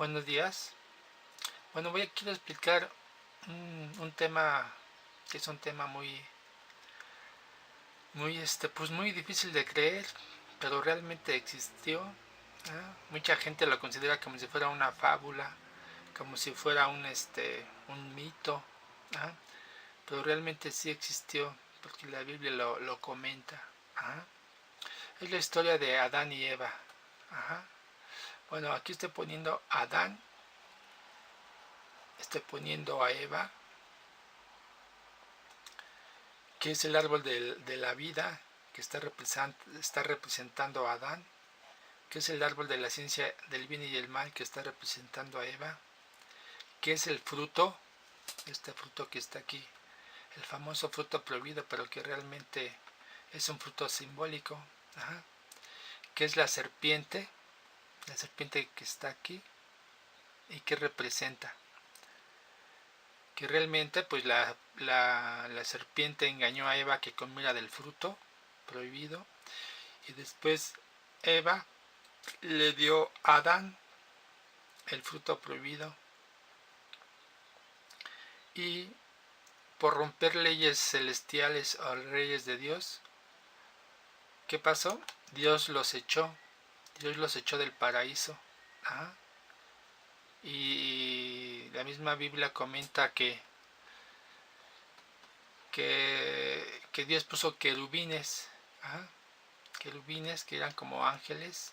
Buenos días. Bueno, quiero explicar un tema que es un tema pues muy difícil de creer, pero realmente existió. Mucha gente lo considera como si fuera una fábula, como si fuera un mito, ¿ah? Pero realmente sí existió, porque la Biblia lo comenta. ¿Ah? Es la historia de Adán y Eva. ¿Ah? Bueno, aquí estoy poniendo a Adán, estoy poniendo a Eva, que es el árbol de la vida, que está representando a Adán, que es el árbol de la ciencia del bien y el mal, que está representando a Eva, que es el fruto, este fruto que está aquí, el famoso fruto prohibido, pero que realmente es un fruto simbólico, ajá, que es la serpiente que está aquí, y que representa, que realmente pues la serpiente engañó a Eva que comiera del fruto prohibido, y después Eva le dio a Adán el fruto prohibido, y por romper leyes celestiales o leyes de Dios, ¿qué pasó? Dios los echó del paraíso. ¿Ah? Y la misma Biblia comenta que Dios puso querubines, ¿ah? Querubines que eran como ángeles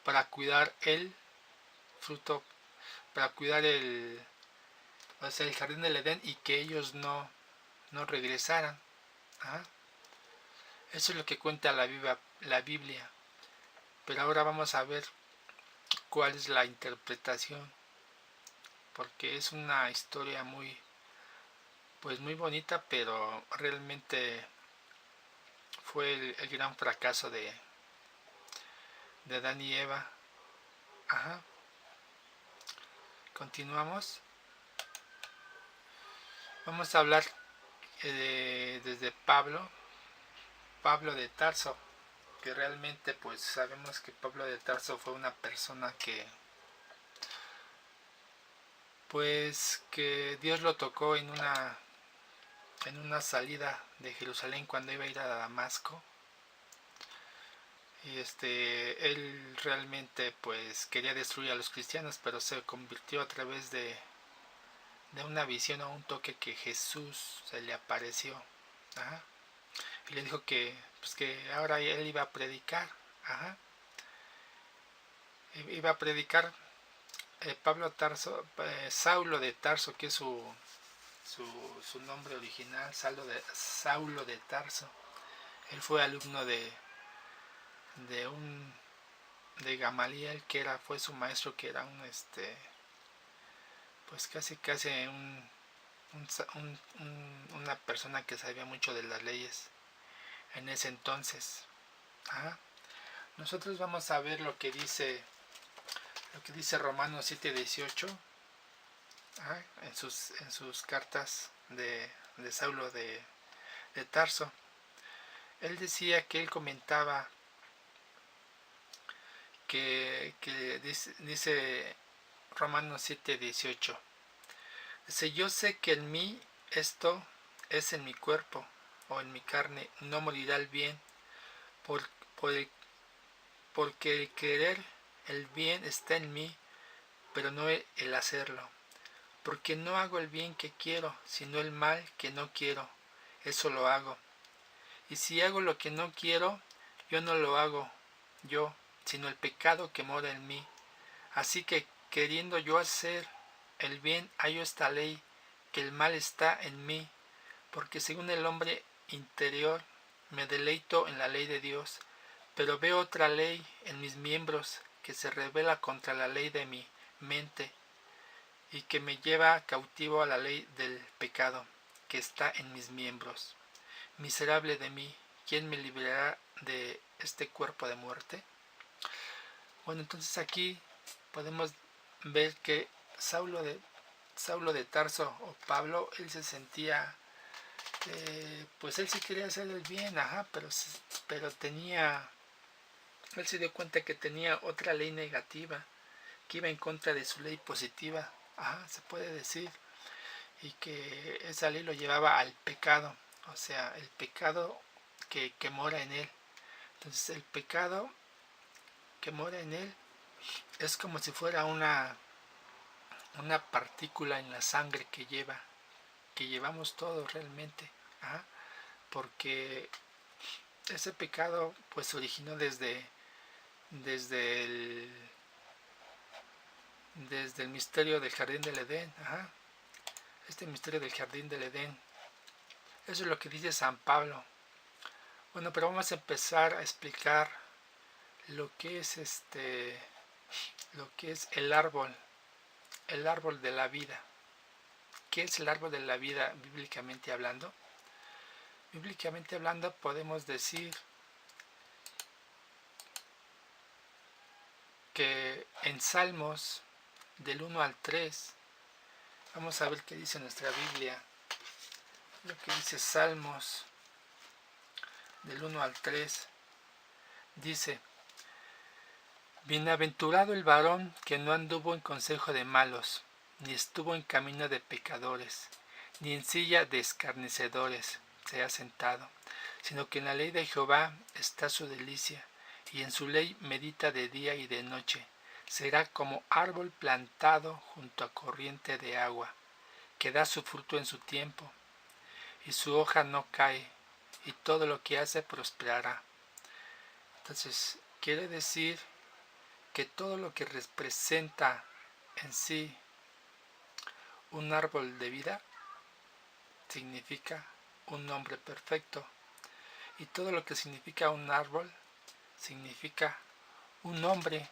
para cuidar el fruto, para cuidar el jardín del Edén, y que ellos no regresaran. ¿Ah? Eso es lo que cuenta la Biblia. Pero ahora vamos a ver cuál es la interpretación, porque es una historia pues muy bonita, pero realmente fue el gran fracaso de Adán y Eva. Ajá. Continuamos. Vamos a hablar desde Pablo de Tarso, que realmente pues sabemos que Pablo de Tarso fue una persona que Dios lo tocó en una salida de Jerusalén cuando iba a ir a Damasco. Y él realmente pues quería destruir a los cristianos, pero se convirtió a través de una visión o un toque que Jesús se le apareció. Ajá. Y le dijo que ahora él iba a predicar. Ajá. Iba a predicar Saulo de Tarso, que es su nombre original, Saulo de Tarso. Él fue alumno de un de Gamaliel, fue su maestro, que era pues casi una persona que sabía mucho de las leyes en ese entonces. ¿Ah? Nosotros vamos a ver lo que dice Romanos 7:18, en sus cartas de Saulo de Tarso. Él decía que él comentaba que dice Romanos 7:18, dice: yo sé que en mí, esto es en mi cuerpo o en mi carne, no morirá el bien, por, por el, porque el querer el bien está en mí, pero no el hacerlo. Porque no hago el bien que quiero, sino el mal que no quiero, eso lo hago. Y si hago lo que no quiero, yo no lo hago yo, sino el pecado que mora en mí. Así que, queriendo yo hacer el bien, hallo esta ley, que el mal está en mí, porque según el hombre interior me deleito en la ley de Dios, pero veo otra ley en mis miembros, que se rebela contra la ley de mi mente, y que me lleva cautivo a la ley del pecado que está en mis miembros. Miserable de mí, ¿quién me librará de este cuerpo de muerte? Bueno, entonces aquí podemos ver que Saulo de Tarso, o Pablo, él se sentía, pues él sí quería hacer el bien, ajá, pero él se dio cuenta que tenía otra ley negativa, que iba en contra de su ley positiva, se puede decir, y que esa ley lo llevaba al pecado, o sea, el pecado que mora en él. Entonces el pecado que mora en él es como si fuera una partícula en la sangre que llevamos todos realmente, porque ese pecado pues originó desde el misterio del jardín del Edén, este misterio del jardín del Edén. Eso es lo que dice San Pablo. Bueno, pero vamos a empezar a explicar lo que es el árbol de la vida. ¿Qué es el árbol de la vida bíblicamente hablando? Bíblicamente hablando podemos decir que en Salmos del 1 al 3, vamos a ver qué dice nuestra Biblia, lo que dice Salmos del 1 al 3, dice: Bienaventurado el varón que no anduvo en consejo de malos, ni estuvo en camino de pecadores, ni en silla de escarnecedores se ha sentado, sino que en la ley de Jehová está su delicia, y en su ley medita de día y de noche. Será como árbol plantado junto a corriente de agua, que da su fruto en su tiempo, y su hoja no cae, y todo lo que hace prosperará. Entonces, quiere decir que todo lo que representa en sí un árbol de vida significa un hombre perfecto, y todo lo que significa un árbol significa un hombre.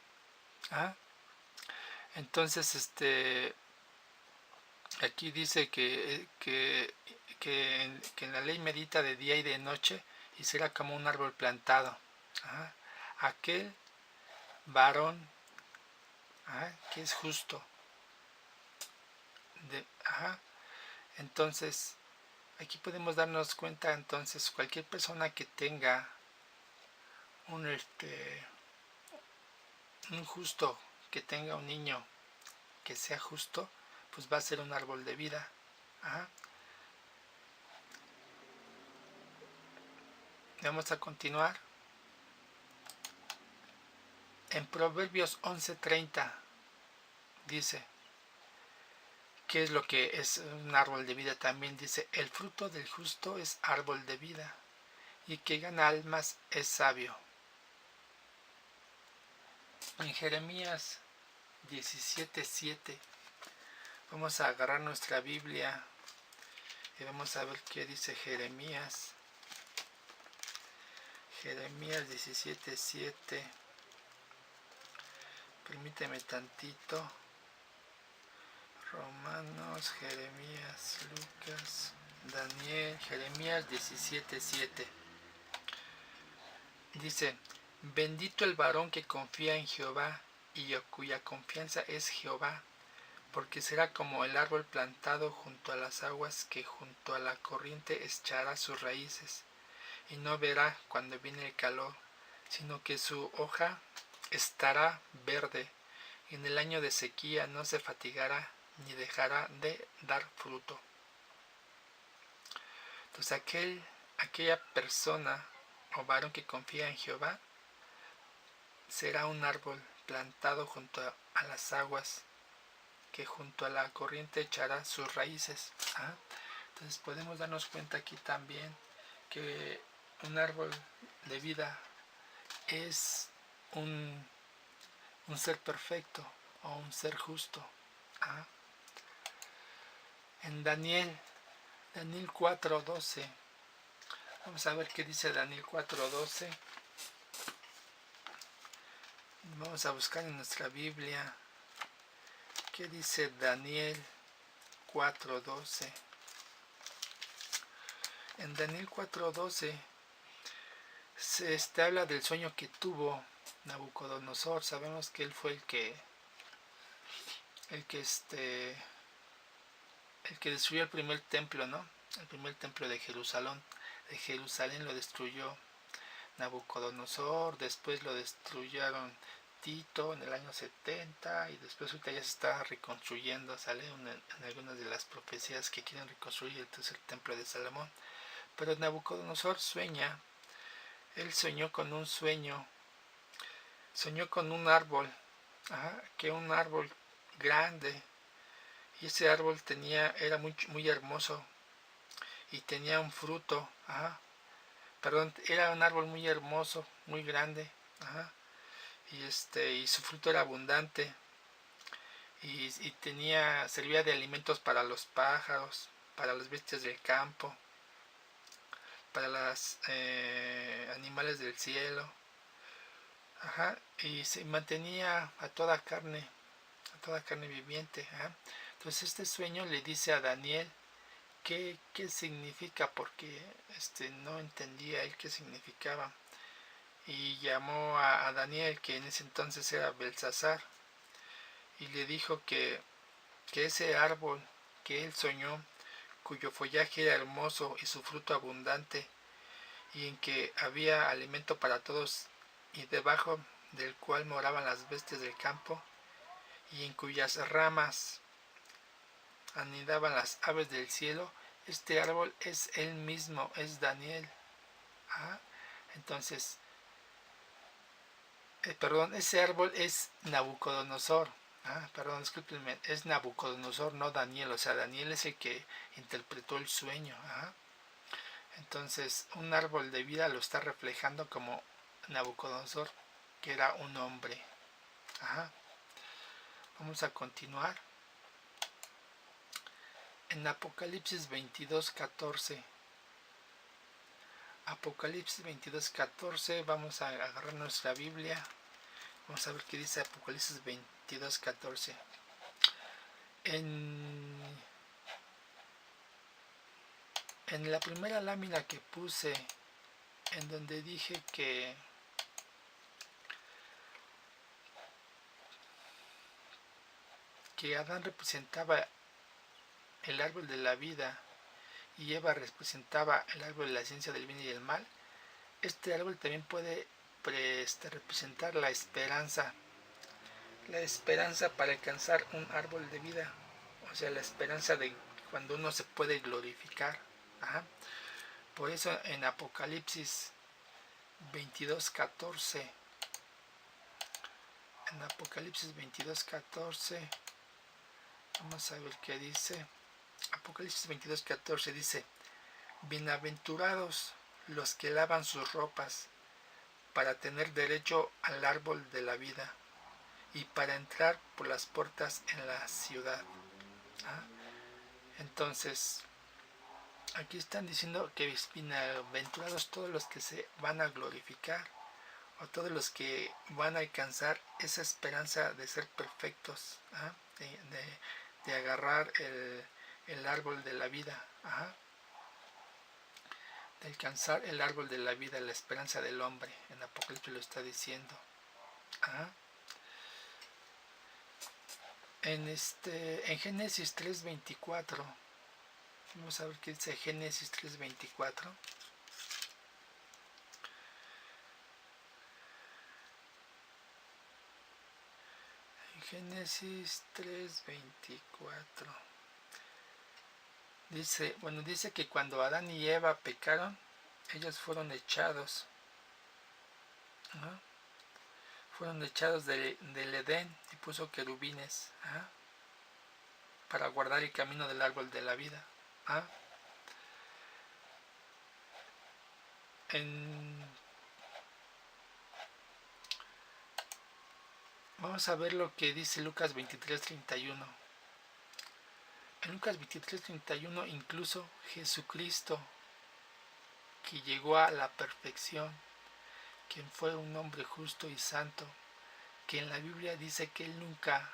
Entonces aquí dice que en la ley medita de día y de noche, y será como un árbol plantado. Aquel varón que es justo. Entonces aquí podemos darnos cuenta, entonces cualquier persona que tenga un justo, que tenga un niño que sea justo, pues va a ser un árbol de vida. Vamos a continuar. En Proverbios 11:30 dice: ¿qué es lo que es un árbol de vida? También dice: el fruto del justo es árbol de vida, y que gana almas es sabio. En Jeremías 17:7 vamos a agarrar nuestra Biblia y vamos a ver qué dice Jeremías. Jeremías 17:7. Permíteme tantito. Romanos, Jeremías, Lucas, Daniel. Jeremías 17:7 dice: bendito el varón que confía en Jehová y cuya confianza es Jehová, porque será como el árbol plantado junto a las aguas, que junto a la corriente echará sus raíces, y no verá cuando viene el calor, sino que su hoja estará verde, y en el año de sequía no se fatigará ni dejará de dar fruto. Entonces aquella persona o varón que confía en Jehová será un árbol plantado junto a las aguas, que junto a la corriente echará sus raíces. Entonces podemos darnos cuenta aquí también que un árbol de vida es un ser perfecto o un ser justo. En Daniel 4:12, vamos a ver qué dice Daniel 4:12. Vamos a buscar en nuestra Biblia qué dice Daniel 4:12. En Daniel 4:12 se habla del sueño que tuvo Nabucodonosor. Sabemos que él fue el que destruyó el primer templo, ¿no? El primer templo de Jerusalén. Lo destruyó Nabucodonosor. Después lo destruyeron Tito en el año 70 y después ahorita ya se está reconstruyendo, sale en algunas de las profecías que quieren reconstruir el tercer templo de Salomón. Pero Nabucodonosor sueña, él soñó con un sueño, soñó con un árbol, que un árbol grande, y ese árbol era muy hermoso y tenía un fruto, era un árbol muy hermoso, muy grande, y su fruto era abundante y servía de alimentos para los pájaros, para las bestias del campo, para los animales del cielo, y se mantenía a toda carne viviente. Entonces este sueño le dice a Daniel qué significa, porque no entendía él qué significaba, y llamó a Daniel, que en ese entonces era Belsasar, y le dijo que ese árbol que él soñó, cuyo follaje era hermoso y su fruto abundante, y en que había alimento para todos, y debajo del cual moraban las bestias del campo, y en cuyas ramas anidaban las aves del cielo, este árbol es él mismo, es Daniel. Entonces, ese árbol es Nabucodonosor. Discúlpenme, es Nabucodonosor, no Daniel. O sea, Daniel es el que interpretó el sueño. Entonces, un árbol de vida lo está reflejando como Nabucodonosor, que era un hombre. Vamos a continuar. En Apocalipsis 22:14. Apocalipsis 22:14, vamos a agarrar nuestra Biblia. Vamos a ver qué dice Apocalipsis 22:14. En la primera lámina que puse, en donde dije que Adán representaba el árbol de la vida y Eva representaba el árbol de la ciencia del bien y del mal, este árbol también puede representar la esperanza para alcanzar un árbol de vida, o sea, la esperanza de cuando uno se puede glorificar. Por eso en Apocalipsis 22:14, vamos a ver qué dice. Apocalipsis 22:14 dice: bienaventurados los que lavan sus ropas para tener derecho al árbol de la vida y para entrar por las puertas en la ciudad. Entonces, aquí están diciendo que bienaventurados todos los que se van a glorificar, o todos los que van a alcanzar esa esperanza de ser perfectos, de agarrar el árbol de la vida, de alcanzar el árbol de la vida, la esperanza del hombre. En Apocalipsis lo está diciendo. En Génesis 3:24, vamos a ver qué dice Génesis 3:24. Génesis 3:24 dice que cuando Adán y Eva pecaron, ellos fueron echados, del Edén, y puso querubines para guardar el camino del árbol de la vida. Vamos a ver lo que dice Lucas 23:31. En Lucas 23:31, incluso Jesucristo, que llegó a la perfección, quien fue un hombre justo y santo, que en la Biblia dice que él nunca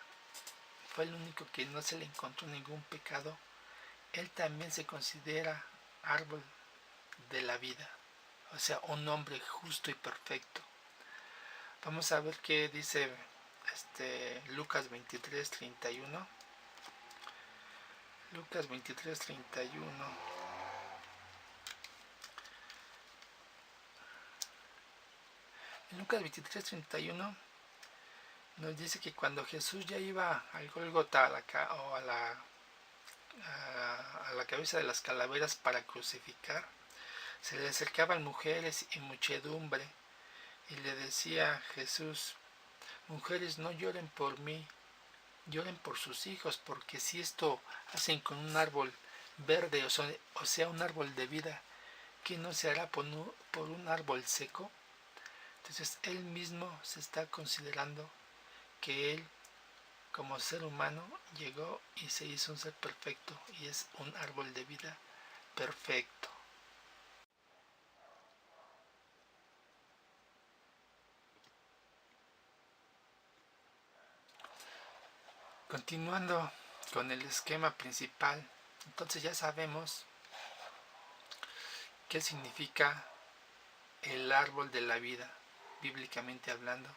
fue el único que no se le encontró ningún pecado, él también se considera árbol de la vida, o sea, un hombre justo y perfecto. Vamos a ver qué dice Lucas 23:31. Lucas 23:31. En Lucas 23:31 nos dice que cuando Jesús ya iba al Gólgota o a la cabeza de las calaveras para crucificar, se le acercaban mujeres y muchedumbre y le decía Jesús: mujeres, no lloren por mí, lloren por sus hijos, porque si esto hacen con un árbol verde, o sea un árbol de vida, ¿qué no se hará por un árbol seco? Entonces él mismo se está considerando que él, como ser humano, llegó y se hizo un ser perfecto y es un árbol de vida perfecto. Continuando con el esquema principal, entonces ya sabemos qué significa el árbol de la vida, bíblicamente hablando.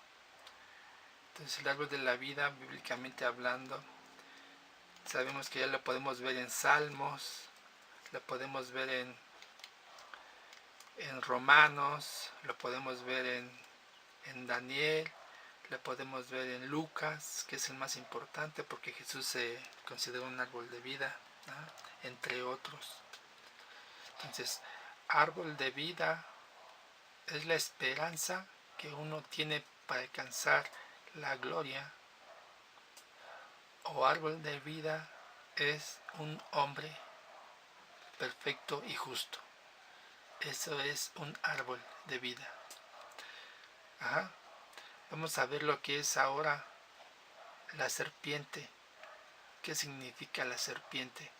Entonces el árbol de la vida, bíblicamente hablando, sabemos que ya lo podemos ver en Salmos, lo podemos ver en Romanos, lo podemos ver en Daniel, lo podemos ver en Lucas, que es el más importante porque Jesús se considera un árbol de vida, ¿no?, entre otros. Entonces, árbol de vida es la esperanza que uno tiene para alcanzar la gloria, o árbol de vida es un hombre perfecto y justo. Eso es un árbol de vida. Ajá. Vamos a ver lo que es ahora la serpiente. ¿Qué significa la serpiente?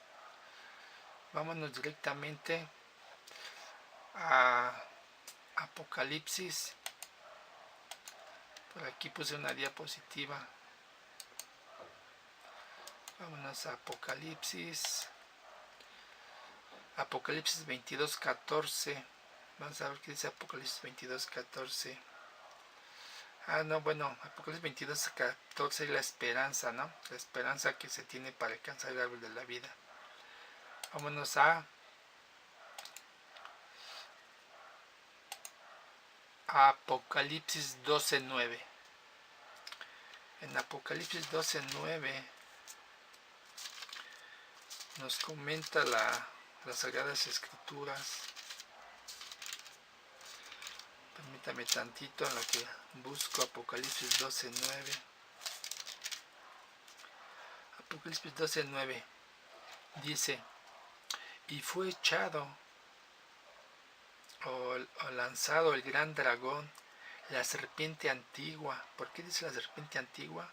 Vámonos directamente a Apocalipsis. Por aquí puse una diapositiva. Vámonos a Apocalipsis. Apocalipsis 22:14. Vamos a ver qué dice Apocalipsis 22:14. Apocalipsis 22:14 es la esperanza, ¿no? La esperanza que se tiene para alcanzar el árbol de la vida. Vámonos a Apocalipsis 12:9. En Apocalipsis 12:9 nos comenta las Sagradas Escrituras. Permítame tantito en lo que busco Apocalipsis 12:9. Apocalipsis 12:9 dice: y fue echado o lanzado el gran dragón, la serpiente antigua. ¿Por qué dice la serpiente antigua?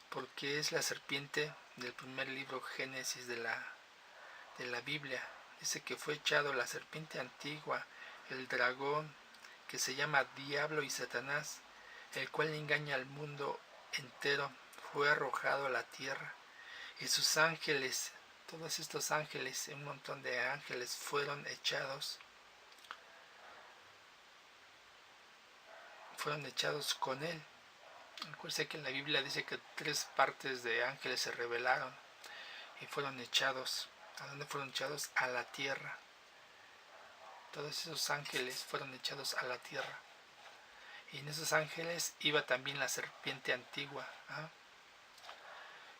Porque es la serpiente del primer libro Génesis de la Biblia. Dice que fue echado la serpiente antigua, el dragón, que se llama Diablo y Satanás, el cual engaña al mundo entero, fue arrojado a la tierra, y sus ángeles, todos estos ángeles, un montón de ángeles, fueron echados con él. Recuerden que en la Biblia dice que 3 partes de ángeles se rebelaron y fueron echados. ¿A dónde fueron echados? A la tierra. Todos esos ángeles fueron echados a la tierra. Y en esos ángeles iba también la serpiente antigua.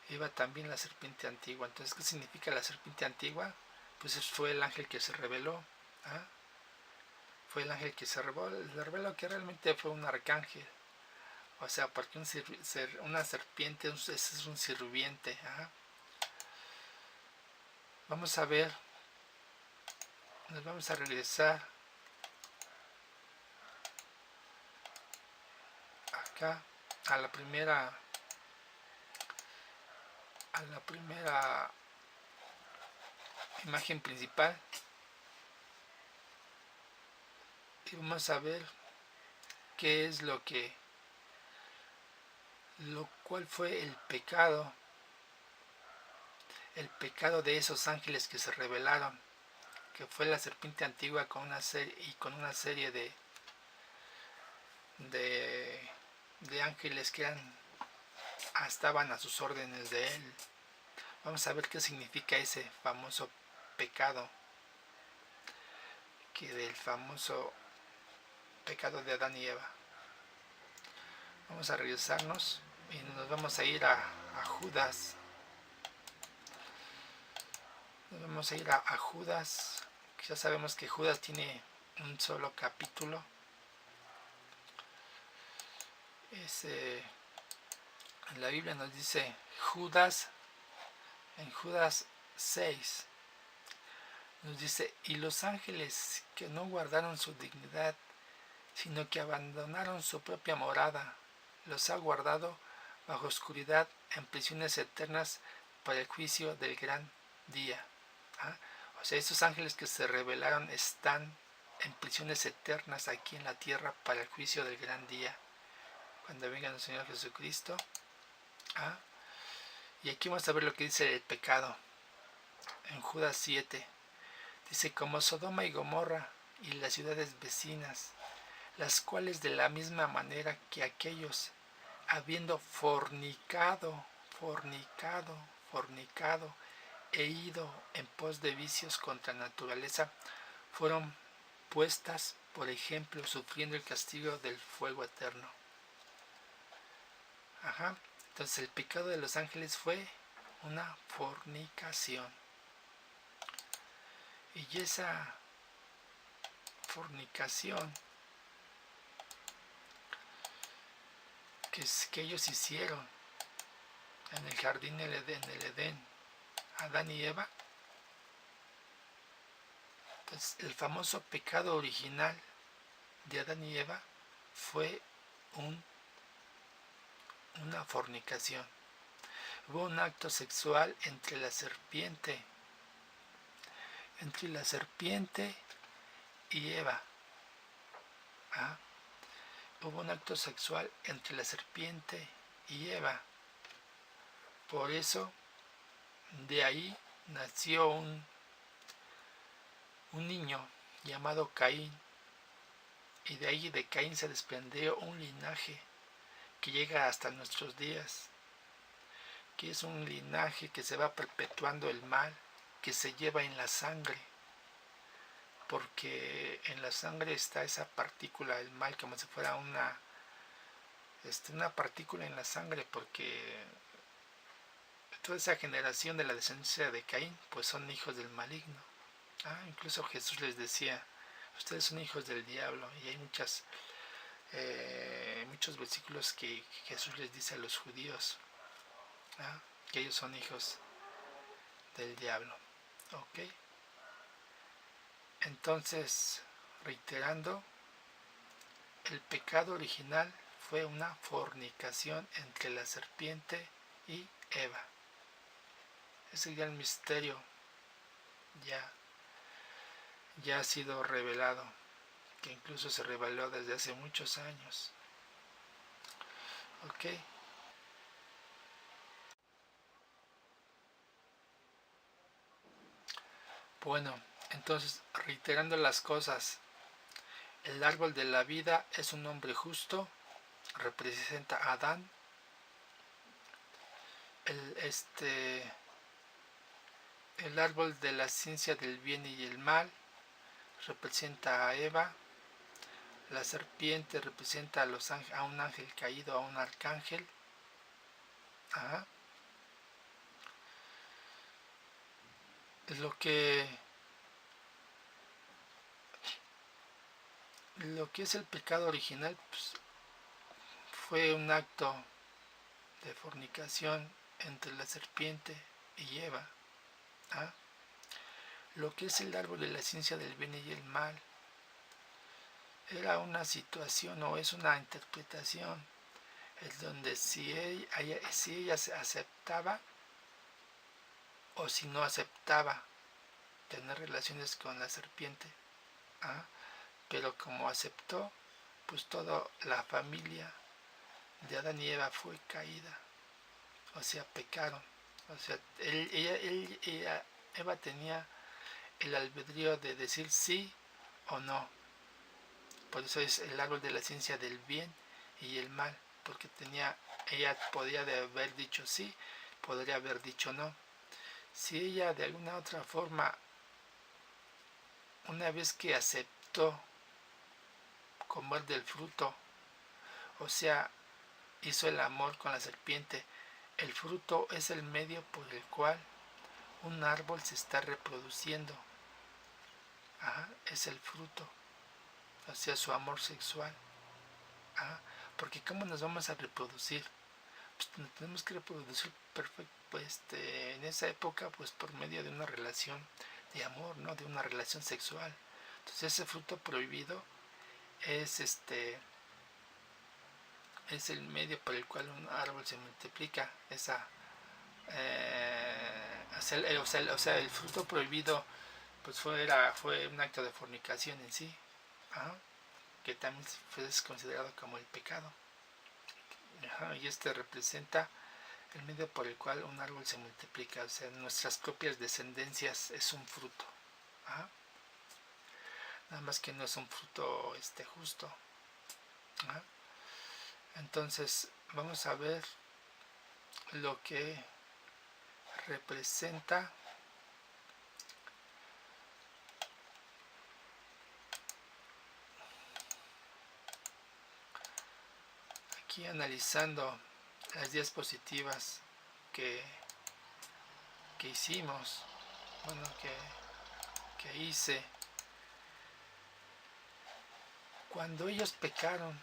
Iba también la serpiente antigua. Entonces, ¿qué significa la serpiente antigua? Pues fue el ángel que se rebeló. Fue el ángel que se reveló, que realmente fue un arcángel. O sea, porque una serpiente es un sirviente. Vamos a ver. Nos vamos a regresar acá a la primera imagen principal. Y vamos a ver qué es cuál fue el pecado de esos ángeles que se rebelaron, que fue la serpiente antigua con una serie de ángeles que estaban a sus órdenes de él. Vamos a ver qué significa ese famoso pecado, del famoso pecado de Adán y Eva. Vamos a regresarnos Y nos vamos a ir a Judas. Nos vamos a ir a Judas. Ya sabemos que Judas tiene un solo capítulo. En la Biblia nos dice Judas, en Judas 6, nos dice: y los ángeles que no guardaron su dignidad, sino que abandonaron su propia morada, los ha guardado bajo oscuridad en prisiones eternas para el juicio del gran día. ¿Ah? O sea, esos ángeles que se rebelaron están en prisiones eternas aquí en la tierra para el juicio del gran día, cuando venga el Señor Jesucristo. ¿Ah? Y aquí vamos a ver lo que dice el pecado. En Judas 7 dice: como Sodoma y Gomorra y las ciudades vecinas, las cuales de la misma manera que aquellos, habiendo fornicado, e ido en pos de vicios contra naturaleza, fueron puestas por ejemplo, sufriendo el castigo del fuego eterno. Entonces el pecado de los ángeles fue una fornicación. Y esa fornicación que ellos hicieron en el jardín del Edén, Adán y Eva, entonces el famoso pecado original de Adán y Eva fue una fornicación. Hubo un acto sexual entre la serpiente y Eva. Hubo un acto sexual entre la serpiente y Eva. Por eso, de ahí nació un niño llamado Caín. Y de ahí de Caín se desprendió un linaje que llega hasta nuestros días, que es un linaje que se va perpetuando el mal, que se lleva en la sangre, porque en la sangre está esa partícula del mal, como si fuera una partícula en la sangre, porque toda esa generación de la descendencia de Caín pues son hijos del maligno. Incluso Jesús les decía: ustedes son hijos del diablo. Y hay muchos versículos que Jesús les dice a los judíos que ellos son hijos del diablo. ¿Ok? Entonces, reiterando, el pecado original fue una fornicación entre la serpiente y Eva. Ese ya el misterio ya ha sido revelado, que incluso se reveló desde hace muchos años. ¿Ok? Bueno, entonces, reiterando las cosas, el árbol de la vida es un hombre justo, representa a Adán. El árbol de la ciencia del bien y el mal representa a Eva. La serpiente representa a un ángel caído, a un arcángel. Lo que es el pecado original pues, fue un acto de fornicación entre la serpiente y Eva. Lo que es el árbol de la ciencia del bien y el mal era una situación o es una interpretación es donde si ella se aceptaba o si no aceptaba tener relaciones con la serpiente, pero como aceptó, pues toda la familia de Adán y Eva fue caída, o sea, pecaron. O sea, Eva tenía el albedrío de decir sí o no. Por eso es el árbol de la ciencia del bien y el mal, porque ella podía haber dicho sí, podría haber dicho no. Si ella de alguna otra forma, una vez que aceptó comer del fruto, o sea, hizo el amor con la serpiente. El fruto es el medio por el cual un árbol se está reproduciendo. Ajá, es el fruto, hacia su amor sexual. Ajá, porque ¿cómo nos vamos a reproducir? Pues nos tenemos que reproducir perfecto, pues, en esa época, pues por medio de una relación de amor, ¿no? De una relación sexual. Entonces ese fruto prohibido es es el medio por el cual un árbol se multiplica. O sea, el fruto prohibido pues fue un acto de fornicación en sí. Ajá, que también fue considerado como el pecado. Ajá, y representa el medio por el cual un árbol se multiplica. O sea, nuestras propias descendencias es un fruto. Ajá. Nada más que no es un fruto justo. Ajá. Entonces vamos a ver lo que representa aquí, analizando las diapositivas que hicimos, bueno, que hice. Cuando ellos pecaron,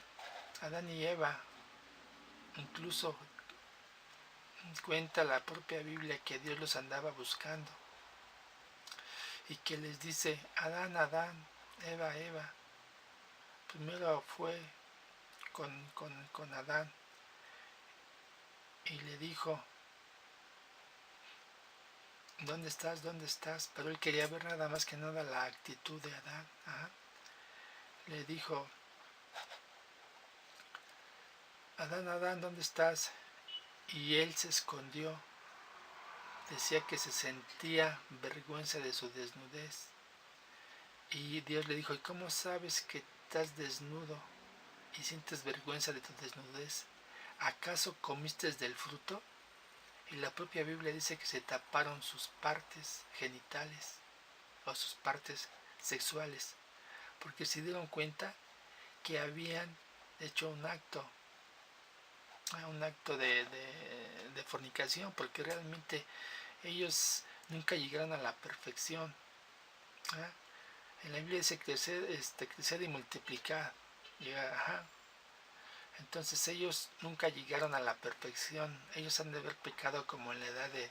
Adán y Eva, incluso cuenta la propia Biblia que Dios los andaba buscando y que les dice: Adán, Adán, Eva, Eva. Primero fue con Adán y le dijo: ¿dónde estás? ¿Dónde estás? Pero él quería ver nada más que nada la actitud de Adán. Ajá. Le dijo: Adán, Adán, ¿dónde estás? Y él se escondió. Decía que se sentía vergüenza de su desnudez. Y Dios le dijo: ¿y cómo sabes que estás desnudo y sientes vergüenza de tu desnudez? ¿Acaso comiste del fruto? Y la propia Biblia dice que se taparon sus partes genitales o sus partes sexuales, porque se dieron cuenta que habían hecho un acto de fornicación, porque realmente ellos nunca llegaron a la perfección. ¿Eh? En la Biblia dice crecer y multiplicar. Ajá. Entonces ellos nunca llegaron a la perfección. Ellos han de haber pecado como en la edad de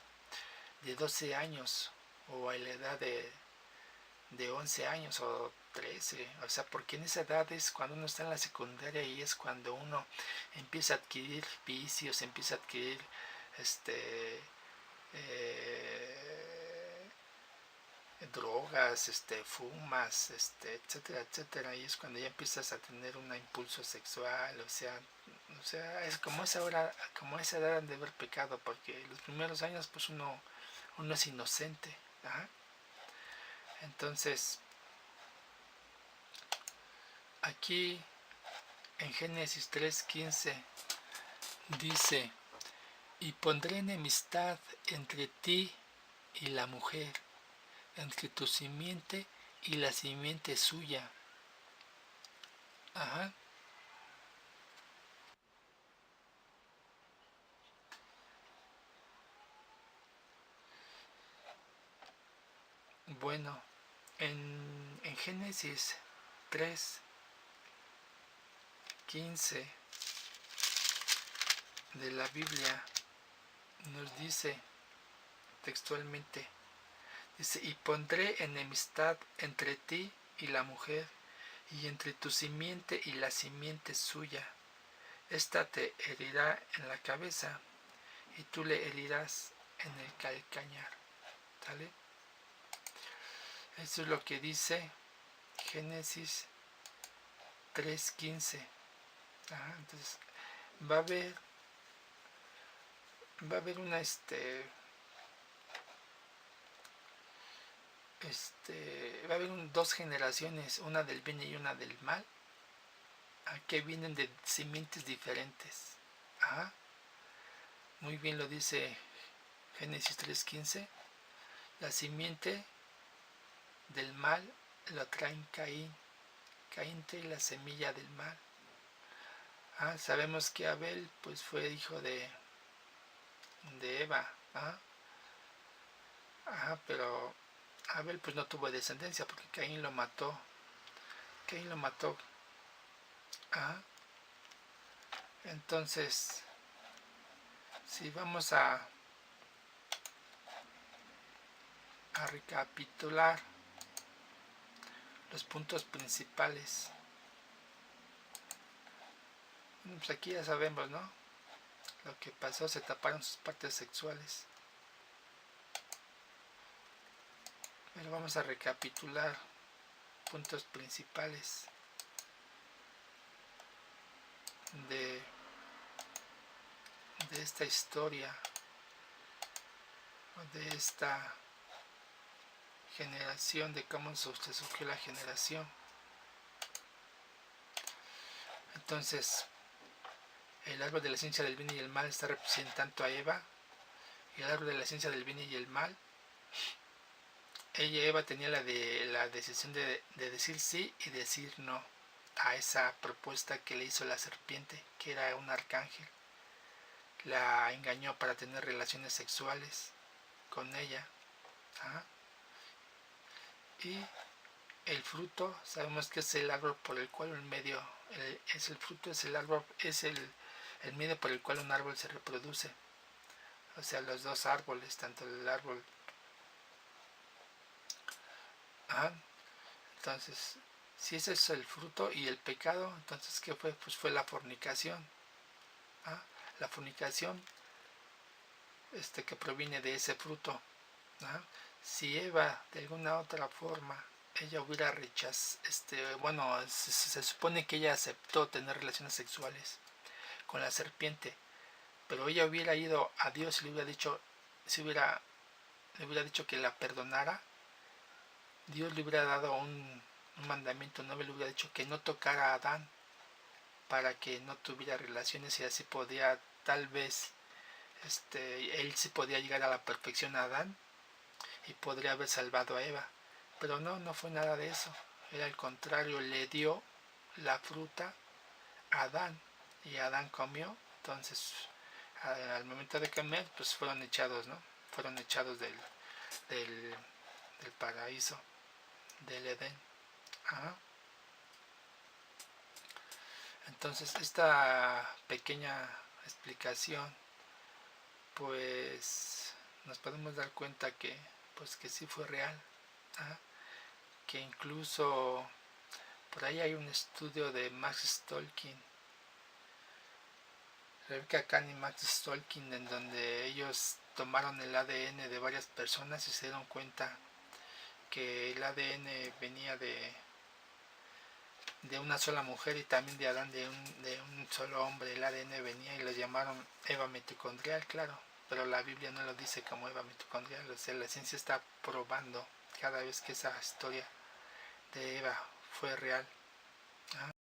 12 años o en la edad de 11 años o 13. O sea, porque en esa edad es cuando uno está en la secundaria y es cuando uno empieza a adquirir vicios, empieza a adquirir drogas, fumas, etcétera, etcétera, y es cuando ya empiezas a tener un impulso sexual. O sea, es como esa hora, como esa edad de haber pecado, porque los primeros años pues uno es inocente. ¿Ah? Entonces, aquí en Génesis 3:15 dice: y pondré enemistad entre ti y la mujer, entre tu simiente y la simiente suya. Ajá. Bueno, en Génesis 3:15 de la Biblia nos dice textualmente, dice: y pondré enemistad entre ti y la mujer, y entre tu simiente y la simiente suya. Esta te herirá en la cabeza, y tú le herirás en el calcañar. ¿Sale? Eso es lo que dice Génesis 3:15. Entonces va a haber una va a haber dos generaciones, una del bien y una del mal, que vienen de simientes diferentes. Ajá. Muy bien lo dice Génesis 3:15. La simiente del mal lo traen Caín. Caín trae la semilla del mal. Sabemos que Abel pues fue hijo de Eva. Pero Abel pues no tuvo descendencia porque Caín lo mató. Entonces, si vamos a recapitular los puntos principales, pues aquí ya sabemos, ¿no? Lo que pasó, se taparon sus partes sexuales. Pero vamos a recapitular puntos principales de esta historia, de esta generación, de cómo se surgió la generación. Entonces, el árbol de la ciencia del bien y el mal está representando a Eva, y el árbol de la ciencia del bien y el mal, Eva tenía la decisión de decir sí y decir no a esa propuesta que le hizo la serpiente, que era un arcángel. La engañó para tener relaciones sexuales con ella. Y el fruto, sabemos que es el árbol por el cual es el medio por el cual un árbol se reproduce. O sea, los dos árboles, tanto el árbol. Entonces, si ese es el fruto y el pecado, entonces ¿qué fue? Pues fue la fornicación. La fornicación que proviene de ese fruto. Si Eva de alguna otra forma ella hubiera rechazado, se supone que ella aceptó tener relaciones sexuales con la serpiente, pero ella hubiera ido a Dios y le hubiera dicho, le hubiera dicho que la perdonara, Dios le hubiera dado un mandamiento, no le hubiera dicho que no tocara a Adán para que no tuviera relaciones, y así podía, tal vez, él sí podía llegar a la perfección a Adán y podría haber salvado a Eva. Pero no fue nada de eso. Era al contrario, le dio la fruta a Adán y Adán comió. Entonces, al momento de comer, pues fueron echados, ¿no? Fueron echados del paraíso, del Edén. Entonces, esta pequeña explicación, pues nos podemos dar cuenta que sí fue real. Que incluso por ahí hay un estudio de Max Tolkien, Rebecca Khan y Max Tolkien, en donde ellos tomaron el ADN de varias personas y se dieron cuenta que el ADN venía de una sola mujer, y también de Adán, de un solo hombre. El ADN venía y lo llamaron Eva mitocondrial, claro, pero la Biblia no lo dice como Eva mitocondrial. O sea, la ciencia está probando cada vez que esa historia de Eva fue real.